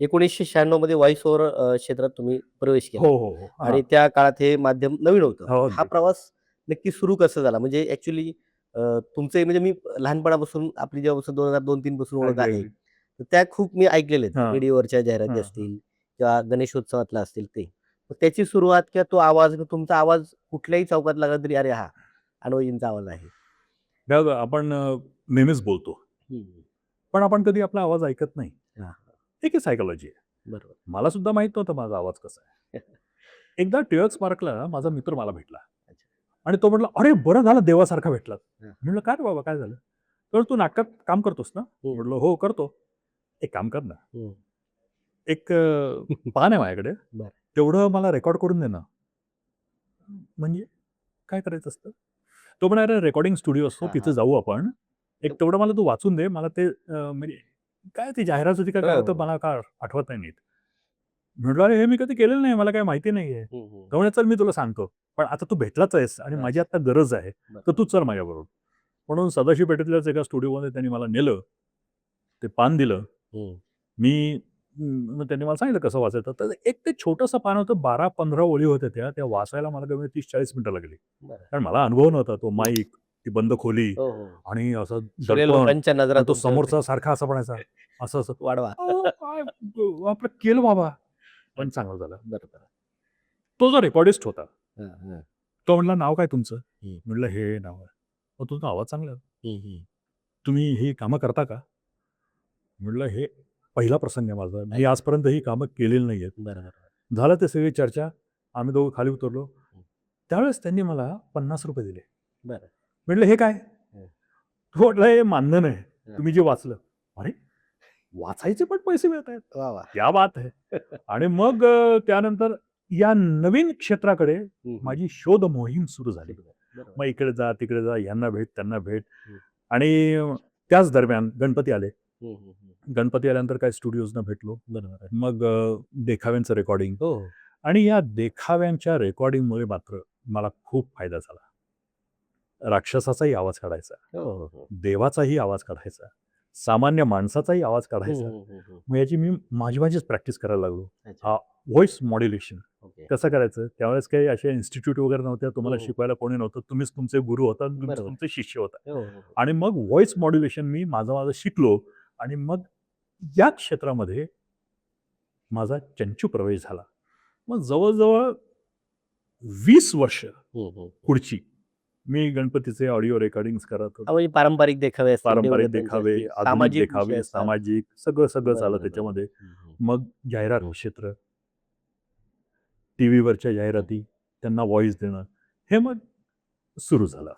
1996 मध्ये voice over क्षेत्रात तुम्ही प्रवेश केला हो, हो, हो. हां. आणि त्या काळात हे माध्यम नवीन होतं. हो, हा अगदी. प्रवास नक्की सुरू कसा झाला? म्हणजे ॲक्चुअली तुमचे म्हणजे मी लहानपणापासून आपली जेव्हापासून 2002-3 पासून ओळख अगदी, आहे. अगदी. तर त्या खूप मी ऐकलेल्या आहेत. हां, रेडिओवरच्या जाहिराती हां, हां. असतील किंवा गणेशोत्सवातला असतील ते. मग त्याची सुरुवात किंवा तो आवाज तुमचा आवाज कुठल्याही चौकात लागला तरी अरे हा अनोळजींचा आवाज आहे. बघा आपण नेहमीच बोलतो. हं. पण आपण कधी आपला आवाज ऐकत नाही. हां, एक ही सायकॉलॉजी आहे. बरोबर. मला सुद्धा माहीत नव्हतं माझा आवाज कसा आहे. एकदा टिळक स्मारकला माझा मित्र मला भेटला अच्छा. आणि तो म्हटला, "अरे बरं झालं देवासारखा भेटलात." हां. म्हटलं, "काय रे बाबा काय झालं?" तर "तू नाटकात काम करतोस ना?" हं, म्हटलं, "हो करतो." "एक काम कर ना, हं. एक पान आहे माझ्याकडे, बरं. तेवढं मला रेकॉर्ड करून दे ना." म्हणजे काय करायचं असतं? तो म्हणाला, "अरे रेकॉर्डिंग स्टुडिओ असतो, हां, तिथे हां. जाऊ आपण. एक तेवढं मला तू वाचून दे. मला ते म्हणजे काय ती जाहिरात होती का हो, काय होतं हो. मला काय आठवत नाही नीट." म्हटलं, "अरे हे मी कधी केलेलं नाही. मला काही माहिती नाहीये." हं, हं. तो म्हणे, "चल मी तुला सांगतो. पण आता तू भेटलाच आहेस आणि माझी आता गरज आहे. बरं. तर तू चल माझ्याबरोबर." म्हणून सदाशिव पेठेतल्याच एका स्टुडिओमध्ये त्यांनी मला नेलं. ते पान दिलं. हं. मी मग त्यांनी मला सांगितलं कसं वाचायचं. तर एक ते छोटंसं पान होतं 12-15 ओळी होत्या त्या वाचायला मला कमी 30-40 मिनिटं लागली. बरं. कारण मला अनुभव नव्हता. तो हं. माईक, ती बंद खोली हो, हो. आणि असं सगळ्या दडपण लोकांच्या नजरा आणि तो तुमच्यावरती. समोरचा सारखा असा म्हणायचा, असं. वाढवा. अहो, काय आपलं केलं बाबा. पण अच्छा. चांगलं झालं. बरोबर. तो जो रेकॉर्डिस्ट होता, हां, हां. तो म्हणाला, "नाव काय तुमचं?" हं, म्हटलं, "हे नाव आहे." "मग तुमचा आवाज चांगला आहे. हं, हं. तुम्ही ही कामं करता का?" म्हटलं, "हे पहिला प्रसंग आहे माझा. मी अच्छा. आजपर्यंत ही कामं केलेली नाहीयेत." बरं, बरं. झालं ते सगळी चर्चा. आम्ही दोघं खाली उतरलो. हं. त्यावेळेस त्यांनी मला ₹50 दिले. बरं. म्हटलं, "हे काय?" हं, तो म्हटला, "हे मानधन आहे. हं. तुम्ही जे वाचलं." अरे! वाचायचे पण पैसे मिळतायत. वाह, वाह! क्या बात है! आणि मग त्यानंतर या नवीन क्षेत्राकडे हं, हं. माझी शोध मोहीम सुरू झाली. सुरू आहे. बरोबर. मग इकडे जा, तिकडे जा, ह्यांना भेट, त्यांना भेट हं, आणि त्याच दरम्यान गणपती आले. हं, हं, हं. गणपती आल्यानंतर काही स्टुडिओजना भेटलो. बरोबर आहे. मग देखाव्यांचं रेकॉर्डिंग हो, हो. आणि या देखाव्यांच्या रेकॉर्डिंगमुळे मात्र मला खूप फायदा झाला. राक्षसाचाही आवाज काढायचा, हो, हो, हो. देवाचाही आवाज काढायचा, सामान्य माणसाचाही आवाज हं, काढायचा. हं, हं, हं. मग याची मी माझीच प्रॅक्टिस करायला लागलो. अच्छा. Voice modulation okay. कसं करायचं? त्यावेळेस काही असे इन्स्टिट्यूट वगैरे नव्हत्या. हो, तुम्हाला हो. शिकवायला कोणी नव्हतं. तुम्हीच तुमचे गुरु होता आणि तुम्हीच बरोबर. तुमचे शिष्य होता. हो, हो, हो. आणि मग व्हॉईस मॉड्युलेशन मी माझं शिकलो आणि मग या क्षेत्रामध्ये माझा चंचू प्रवेश झाला. मग जवळ-जवळ 20 वर्ष हं, हं, हं. पुढची मी गणपतीचे ऑडिओ रेकॉर्डिंग्ज करत होतो. म्हणजे पारंपरिक देखावे असतील, पारंपरिक देवदत्तांचे देखावे, असतील, आधुनिक सामाजिक विषय देखावे, असतात. सामाजिक सगळं चालं बरोबर, बरोबर. त्याच्यामध्ये. हं, हं. मग जाहिरात क्षेत्र, टीव्हीवरच्या हं. जाहिराती, त्यांना व्हॉईस देणं, हे मग सुरू झालं.